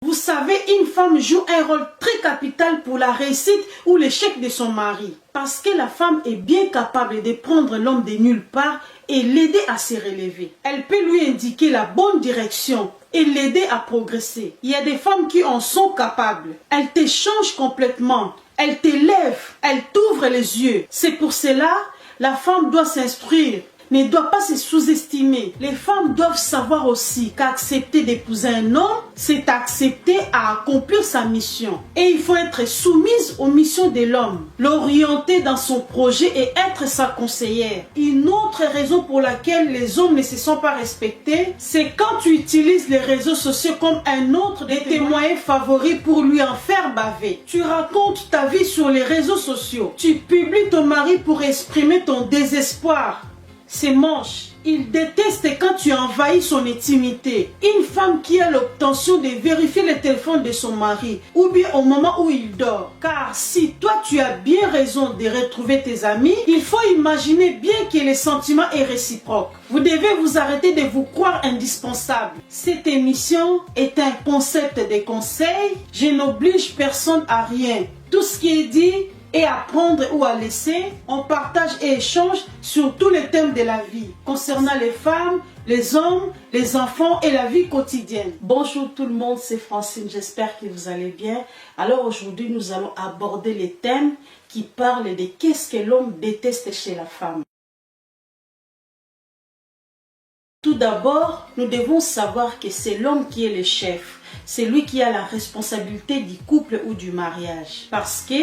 Vous savez, une femme joue un rôle très capital pour la réussite ou l'échec de son mari. Parce que la femme est bien capable de prendre l'homme de nulle part et l'aider à se relever. Elle peut lui indiquer la bonne direction et l'aider à progresser. Il y a des femmes qui en sont capables. Elles te changent complètement. Elles t'élèvent. Elles t'ouvrent les yeux. C'est pour cela, la femme doit s'instruire, ne doit pas se sous-estimer. Les femmes doivent savoir aussi qu'accepter d'épouser un homme, c'est accepter à accomplir sa mission. Et il faut être soumise aux missions de l'homme, l'orienter dans son projet et être sa conseillère. Une autre raison pour laquelle les hommes ne se sont pas respectés, c'est quand tu utilises les réseaux sociaux comme un autre de tes moyens favoris pour lui en faire baver. Tu racontes ta vie sur les réseaux sociaux. Tu publies ton mari pour exprimer ton désespoir. C'est moche. Il déteste quand tu envahis son intimité. Une femme qui a l'obtention de vérifier le téléphone de son mari ou bien au moment où il dort. Car si toi tu as bien raison de retrouver tes amis, il faut imaginer bien que le sentiment est réciproque. Vous devez vous arrêter de vous croire indispensable. Cette émission est un concept de conseil. Je n'oblige personne à rien. Tout ce qui est dit et à prendre ou à laisser, on partage et échange sur tous les thèmes de la vie, concernant les femmes, les hommes, les enfants et la vie quotidienne. Bonjour tout le monde, c'est Francine, j'espère que vous allez bien. Alors aujourd'hui, nous allons aborder les thèmes qui parlent de qu'est-ce que l'homme déteste chez la femme. Tout d'abord, nous devons savoir que c'est l'homme qui est le chef. C'est lui qui a la responsabilité du couple ou du mariage. Parce que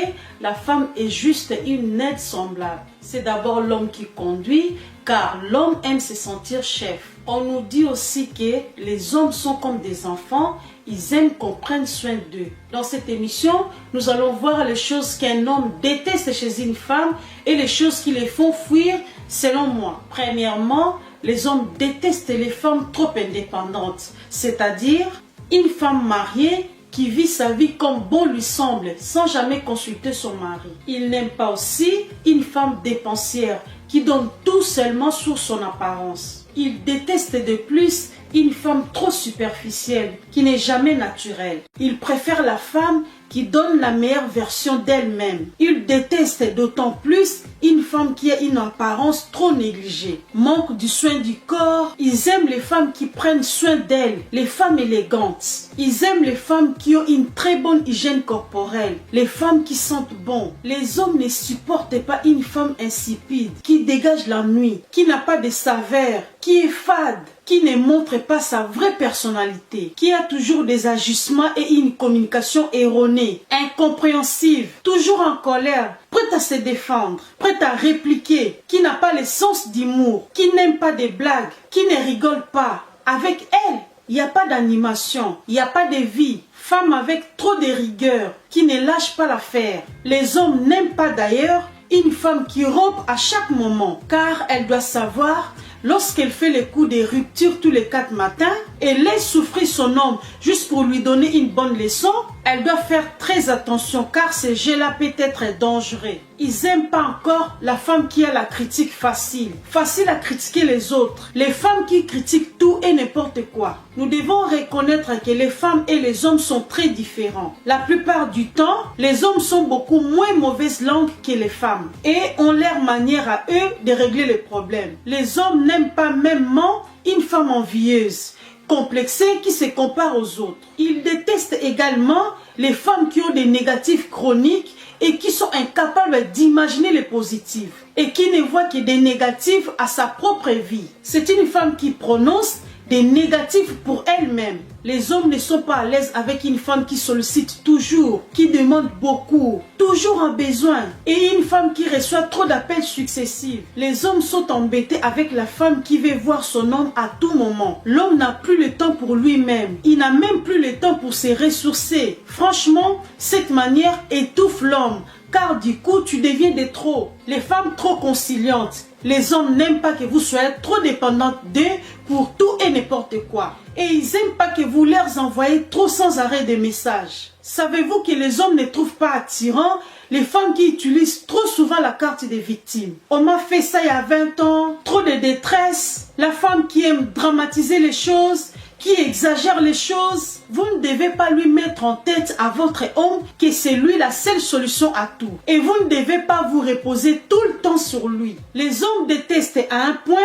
la femme est juste une aide semblable. C'est d'abord l'homme qui conduit, car l'homme aime se sentir chef. On nous dit aussi que les hommes sont comme des enfants, ils aiment qu'on prenne soin d'eux. Dans cette émission, nous allons voir les choses qu'un homme déteste chez une femme et les choses qui les font fuir selon moi. Premièrement, les hommes détestent les femmes trop indépendantes, c'est-à-dire une femme mariée qui vit sa vie comme bon lui semble, sans jamais consulter son mari. Il n'aime pas aussi une femme dépensière qui donne tout seulement sur son apparence. Il déteste de plus une femme trop superficielle, qui n'est jamais naturelle. Il préfère la femme qui donne la meilleure version d'elle-même. Il déteste d'autant plus une femme qui a une apparence trop négligée, manque du soin du corps. Ils aiment les femmes qui prennent soin d'elles, les femmes élégantes. Ils aiment les femmes qui ont une très bonne hygiène corporelle, les femmes qui sentent bon. Les hommes ne supportent pas une femme insipide, qui dégage l'ennui, qui n'a pas de saveur, qui est fade, qui ne montre pas sa vraie personnalité, qui a toujours des ajustements et une communication erronée, incompréhensive, toujours en colère, prête à se défendre, prête à répliquer, qui n'a pas le sens d'humour, qui n'aime pas des blagues, qui ne rigole pas. Avec elle, il n'y a pas d'animation, il n'y a pas de vie. Femme avec trop de rigueur, qui ne lâche pas l'affaire. Les hommes n'aiment pas d'ailleurs une femme qui rompt à chaque moment, car elle doit savoir, lorsqu'elle fait les coups de rupture tous les 4 matins et laisse souffrir son homme juste pour lui donner une bonne leçon, elle doit faire très attention car ce jeu-là peut être dangereux. Ils n'aiment pas encore la femme qui a la critique facile, facile à critiquer les autres, les femmes qui critiquent tout et n'importe quoi. Nous devons reconnaître que les femmes et les hommes sont très différents. La plupart du temps, les hommes sont beaucoup moins mauvaise langue que les femmes et ont leur manière à eux de régler les problèmes. Les hommes n'aiment pas même une femme envieuse, complexée qui se compare aux autres. Ils détestent également les femmes qui ont des négatifs chroniques et qui sont incapables d'imaginer les positifs et qui ne voient que des négatifs à sa propre vie. C'est une femme qui prononce des négatifs pour elle-même. Les hommes ne sont pas à l'aise avec une femme qui sollicite toujours, qui demande beaucoup, toujours en besoin, et une femme qui reçoit trop d'appels successifs. Les hommes sont embêtés avec la femme qui veut voir son homme à tout moment. L'homme n'a plus le temps pour lui-même. Il n'a même plus le temps pour se ressourcer. Franchement, cette manière étouffe l'homme, car du coup, tu deviens de trop. Les femmes trop conciliantes. Les hommes n'aiment pas que vous soyez trop dépendante d'eux pour tout et n'importe quoi. Et ils n'aiment pas que vous leur envoyez trop sans arrêt de messages. Savez-vous que les hommes ne trouvent pas attirant les femmes qui utilisent trop souvent la carte des victimes? On m'a fait ça il y a 20 ans, trop de détresse, la femme qui aime dramatiser les choses, qui exagère les choses, vous ne devez pas lui mettre en tête à votre homme que c'est lui la seule solution à tout. Et vous ne devez pas vous reposer tout le temps sur lui. Les hommes détestent à un point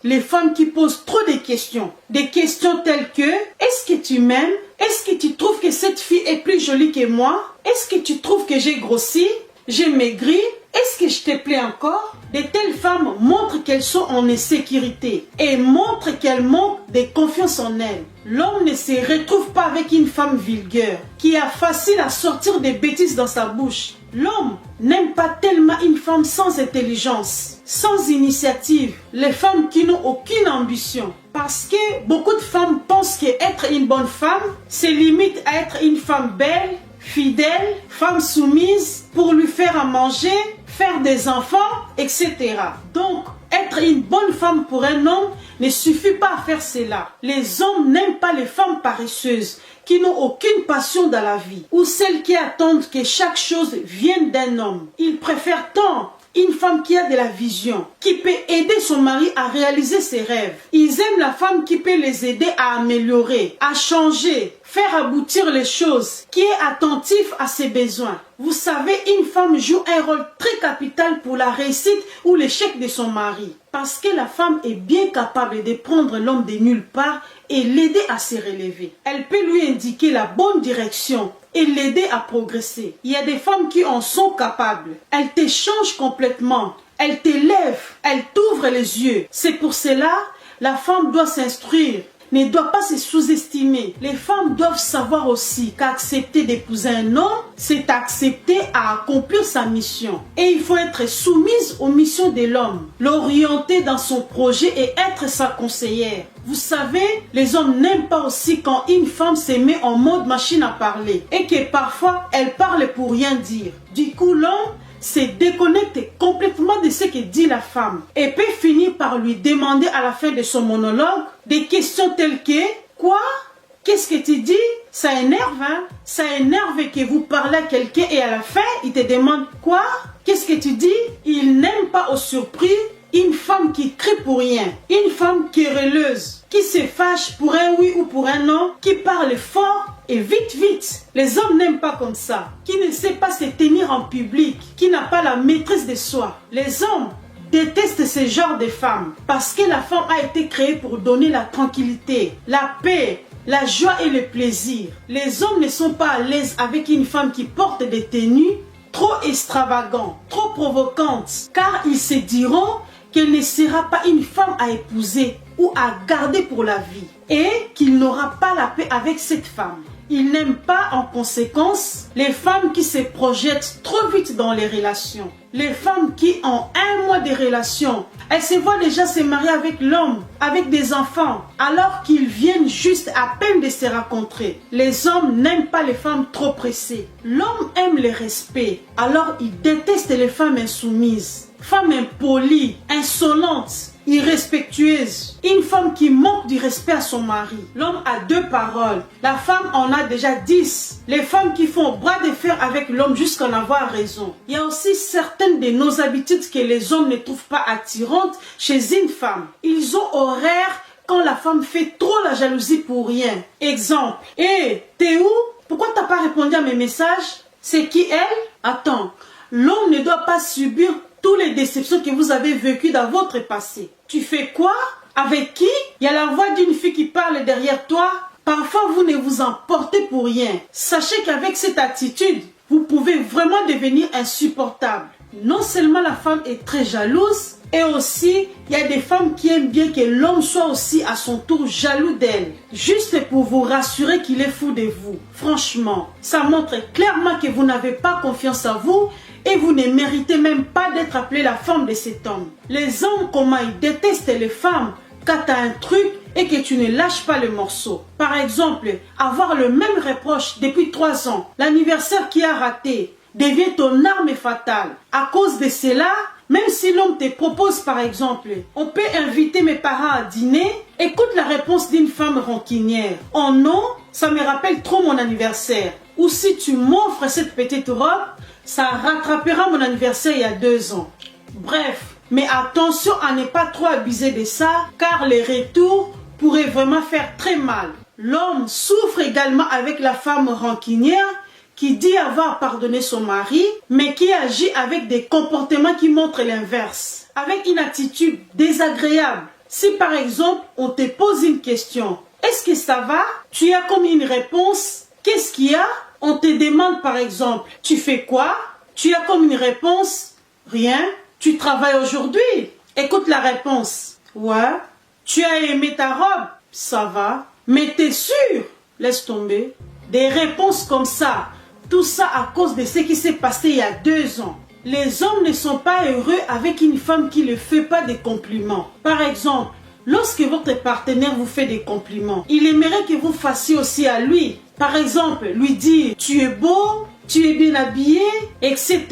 les femmes qui posent trop de questions. Des questions telles que: est-ce que tu m'aimes? Est-ce que tu trouves que cette fille est plus jolie que moi? Est-ce que tu trouves que j'ai grossi? J'ai maigri? Est-ce que je te plais encore? De telles femmes montrent qu'elles sont en insécurité et montrent qu'elles manquent de confiance en elles. L'homme ne se retrouve pas avec une femme vulgaire qui a facile à sortir des bêtises dans sa bouche. L'homme n'aime pas tellement une femme sans intelligence, sans initiative, les femmes qui n'ont aucune ambition. Parce que beaucoup de femmes pensent qu'être une bonne femme se limite à être une femme belle, fidèle, femme soumise, pour lui faire à manger, faire des enfants, etc. Donc, être une bonne femme pour un homme ne suffit pas à faire cela. Les hommes n'aiment pas les femmes paresseuses, qui n'ont aucune passion dans la vie, ou celles qui attendent que chaque chose vienne d'un homme. Ils préfèrent tant une femme qui a de la vision, qui peut aider son mari à réaliser ses rêves. Ils aiment la femme qui peut les aider à améliorer, à changer, faire aboutir les choses, qui est attentive à ses besoins. Vous savez, une femme joue un rôle très capital pour la réussite ou l'échec de son mari. Parce que la femme est bien capable de prendre l'homme de nulle part et l'aider à se relever. Elle peut lui indiquer la bonne direction et l'aider à progresser. Il y a des femmes qui en sont capables. Elles te changent complètement. Elles t'élèvent. Elles t'ouvrent les yeux. C'est pour cela, la femme doit s'instruire, ne doit pas se sous-estimer. Les femmes doivent savoir aussi qu'accepter d'épouser un homme, c'est accepter à accomplir sa mission. Et il faut être soumise aux missions de l'homme, l'orienter dans son projet et être sa conseillère. Vous savez, les hommes n'aiment pas aussi quand une femme se met en mode machine à parler et que parfois elle parle pour rien dire. Du coup, l'homme se déconnecte complètement de ce que dit la femme et peut finir par lui demander à la fin de son monologue des questions telles que: quoi? Qu'est-ce que tu dis? Ça énerve, hein? Ça énerve que vous parlez à quelqu'un et à la fin, il te demande: quoi? Qu'est-ce que tu dis? Il n'aime pas au surpris une femme qui crie pour rien, une femme querelleuse, qui se fâche pour un oui ou pour un non, qui parle fort et vite vite. Les hommes n'aiment pas comme ça, qui ne sait pas se tenir en public, qui n'a pas la maîtrise de soi. Les hommes détestent ce genre de femmes parce que la femme a été créée pour donner la tranquillité, la paix, la joie et le plaisir. Les hommes ne sont pas à l'aise avec une femme qui porte des tenues trop extravagantes, trop provocantes, car ils se diront qu'elle ne sera pas une femme à épouser ou à garder pour la vie et qu'il n'aura pas la paix avec cette femme. Ils n'aiment pas en conséquence les femmes qui se projettent trop vite dans les relations. Les femmes qui ont un mois de relation, elles se voient déjà se marier avec l'homme, avec des enfants, alors qu'ils viennent juste à peine de se rencontrer. Les hommes n'aiment pas les femmes trop pressées. L'homme aime le respect, alors il déteste les femmes insoumises. Femme impolie, insolente, irrespectueuse, une femme qui manque du respect à son mari. L'homme a 2 paroles, la femme en a déjà 10. Les femmes qui font bras de fer avec l'homme jusqu'à en avoir raison. Il y a aussi certaines de nos habitudes que les hommes ne trouvent pas attirantes chez une femme. Ils ont horreur quand la femme fait trop la jalousie pour rien. Exemple: hé, t'es où? Pourquoi t'as pas répondu à mes messages? C'est qui elle? Attends, l'homme ne doit pas subir toutes les déceptions que vous avez vécues dans votre passé. Tu fais quoi? Avec qui? Il y a la voix d'une fille qui parle derrière toi. Parfois, vous ne vous en portez pour rien. Sachez qu'avec cette attitude, vous pouvez vraiment devenir insupportable. Non seulement la femme est très jalouse, et aussi, il y a des femmes qui aiment bien que l'homme soit aussi à son tour jaloux d'elle. Juste pour vous rassurer qu'il est fou de vous. Franchement, ça montre clairement que vous n'avez pas confiance en vous et vous ne méritez même pas d'être appelée la femme de cet homme. Les hommes, comment ils détestent les femmes quand tu as un truc et que tu ne lâches pas le morceau. Par exemple, avoir le même reproche depuis 3 ans, l'anniversaire qui a raté, devient ton arme fatale. À cause de cela, même si l'homme te propose par exemple: on peut inviter mes parents à dîner, écoute la réponse d'une femme rancunière: oh non, ça me rappelle trop mon anniversaire. Ou si tu m'offres cette petite robe, ça rattrapera mon anniversaire il y a 2 ans. Bref, mais attention à ne pas trop abuser de ça, car les retours pourraient vraiment faire très mal. L'homme souffre également avec la femme rancunière qui dit avoir pardonné son mari, mais qui agit avec des comportements qui montrent l'inverse, avec une attitude désagréable. Si par exemple, on te pose une question, est-ce que ça va? Tu as comme une réponse, qu'est-ce qu'il y a? On te demande par exemple, tu fais quoi? Tu as comme une réponse, rien. Tu travailles aujourd'hui? Écoute la réponse. Ouais. Tu as aimé ta robe? Ça va. Mais t'es sûr? Laisse tomber. Des réponses comme ça. Tout ça à cause de ce qui s'est passé il y a 2 ans. Les hommes ne sont pas heureux avec une femme qui ne fait pas des compliments. Par exemple, lorsque votre partenaire vous fait des compliments, il aimerait que vous fassiez aussi à lui. Par exemple, lui dire « tu es beau », tu es bien habillé, etc.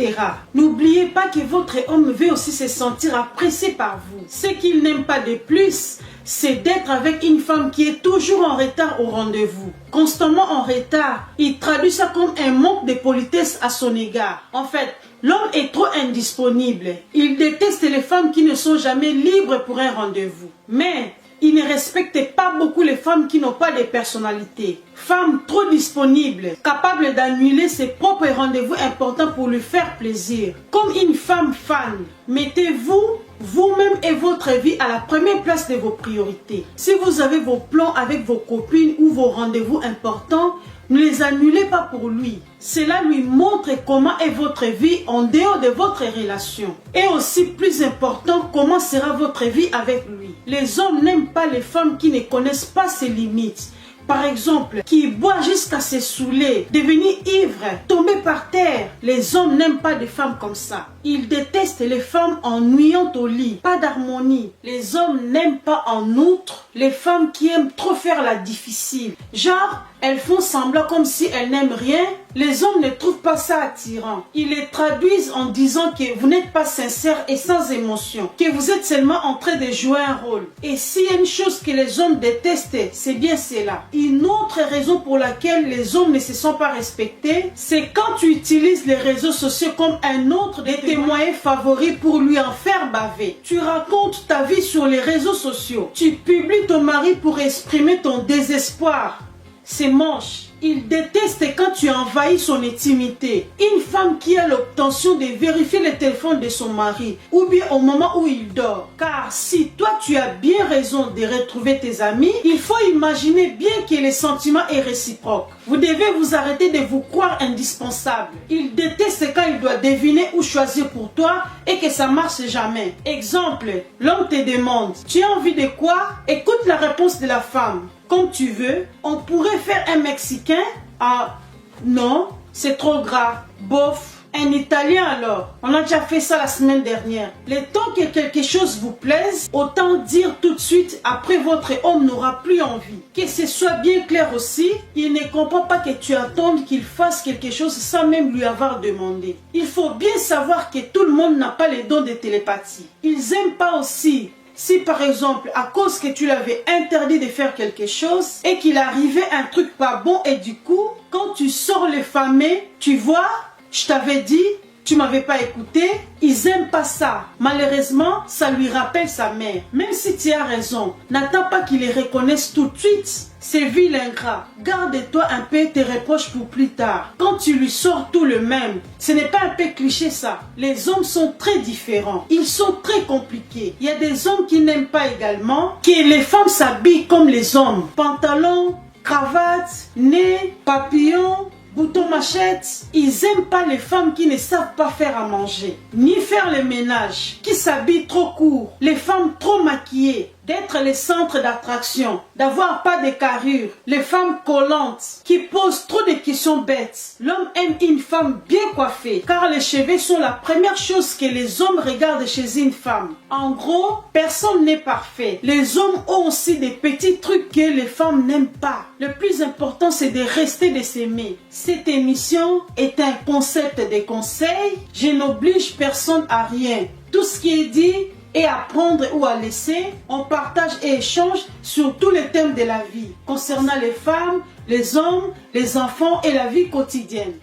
N'oubliez pas que votre homme veut aussi se sentir apprécié par vous. Ce qu'il n'aime pas de plus, c'est d'être avec une femme qui est toujours en retard au rendez-vous. Constamment en retard, il traduit ça comme un manque de politesse à son égard. En fait, l'homme est trop indisponible. Il déteste les femmes qui ne sont jamais libres pour un rendez-vous. Mais il ne respecte pas beaucoup les femmes qui n'ont pas de personnalité. Femmes trop disponibles, capables d'annuler ses propres rendez-vous importants pour lui faire plaisir. Comme une femme fan, mettez-vous vous-même et votre vie à la première place de vos priorités. Si vous avez vos plans avec vos copines ou vos rendez-vous importants, ne les annulez pas pour lui. Cela lui montre comment est votre vie en dehors de votre relation. Et aussi plus important, comment sera votre vie avec lui. Les hommes n'aiment pas les femmes qui ne connaissent pas ses limites. Par exemple, qui boit jusqu'à se saouler, devenir ivre, tomber par terre. Les hommes n'aiment pas des femmes comme ça. Ils détestent les femmes ennuyantes au lit, pas d'harmonie. Les hommes n'aiment pas en outre les femmes qui aiment trop faire la difficile. Genre, elles font semblant comme si elles n'aiment rien. Les hommes ne trouvent pas ça attirant. Ils les traduisent en disant que vous n'êtes pas sincère et sans émotion, que vous êtes seulement en train de jouer un rôle. Et s'il y a une chose que les hommes détestent, c'est bien cela. Une autre raison pour laquelle les hommes ne se sont pas respectés, c'est quand tu utilises les réseaux sociaux comme un autre de tes moyens favoris pour lui en faire baver. Tu racontes ta vie sur les réseaux sociaux. Tu publies ton mari pour exprimer ton désespoir. C'est moche. Il déteste quand tu envahis son intimité. Une femme qui a l'obtention de vérifier le téléphone de son mari ou bien au moment où il dort. Car si toi tu as bien raison de retrouver tes amis, il faut imaginer bien que le sentiment est réciproque. Vous devez vous arrêter de vous croire indispensable. Il déteste quand il doit deviner ou choisir pour toi et que ça marche jamais. Exemple, l'homme te demande, tu as envie de quoi? Écoute la réponse de la femme. Comme tu veux, on pourrait faire un Mexicain. Ah, non, c'est trop gras. Bof. Un Italien alors. On a déjà fait ça la semaine dernière. Le temps que quelque chose vous plaise, autant dire tout de suite, après votre homme n'aura plus envie. Que ce soit bien clair aussi, il ne comprend pas que tu attendes qu'il fasse quelque chose sans même lui avoir demandé. Il faut bien savoir que tout le monde n'a pas les dons de télépathie. Ils aiment pas aussi. Si par exemple, à cause que tu l'avais interdit de faire quelque chose et qu'il arrivait un truc pas bon et du coup, quand tu sors les fameux, tu vois, je t'avais dit, tu m'avais pas écouté, ils aiment pas ça. Malheureusement, ça lui rappelle sa mère. Même si tu as raison, n'attends pas qu'ils les reconnaissent tout de suite. C'est vil ingrat. Garde-toi un peu tes reproches pour plus tard. Quand tu lui sors tout le même, ce n'est pas un peu cliché ça. Les hommes sont très différents. Ils sont très compliqués. Il y a des hommes qui n'aiment pas également que les femmes s'habillent comme les hommes. Pantalon, cravate, nez, papillon, bouton machette. Ils aiment pas les femmes qui ne savent pas faire à manger, ni faire le ménage, qui s'habillent trop court, les femmes trop maquillées, d'être les centres d'attraction, d'avoir pas de carrure, les femmes collantes, qui posent trop de questions bêtes. L'homme aime une femme bien coiffée, car les cheveux sont la première chose que les hommes regardent chez une femme. En gros, personne n'est parfait. Les hommes ont aussi des petits trucs que les femmes n'aiment pas. Le plus important, c'est de rester de s'aimer. Cette émission est un concept de conseil. Je n'oblige personne à rien. Tout ce qui est dit et à prendre ou à laisser, on partage et échange sur tous les thèmes de la vie, concernant les femmes, les hommes, les enfants et la vie quotidienne.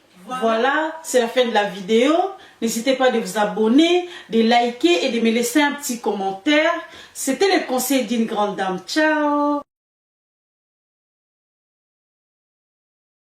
Voilà, c'est la fin de la vidéo. N'hésitez pas de vous abonner, de liker et de me laisser un petit commentaire. C'était le conseil d'une grande dame. Ciao!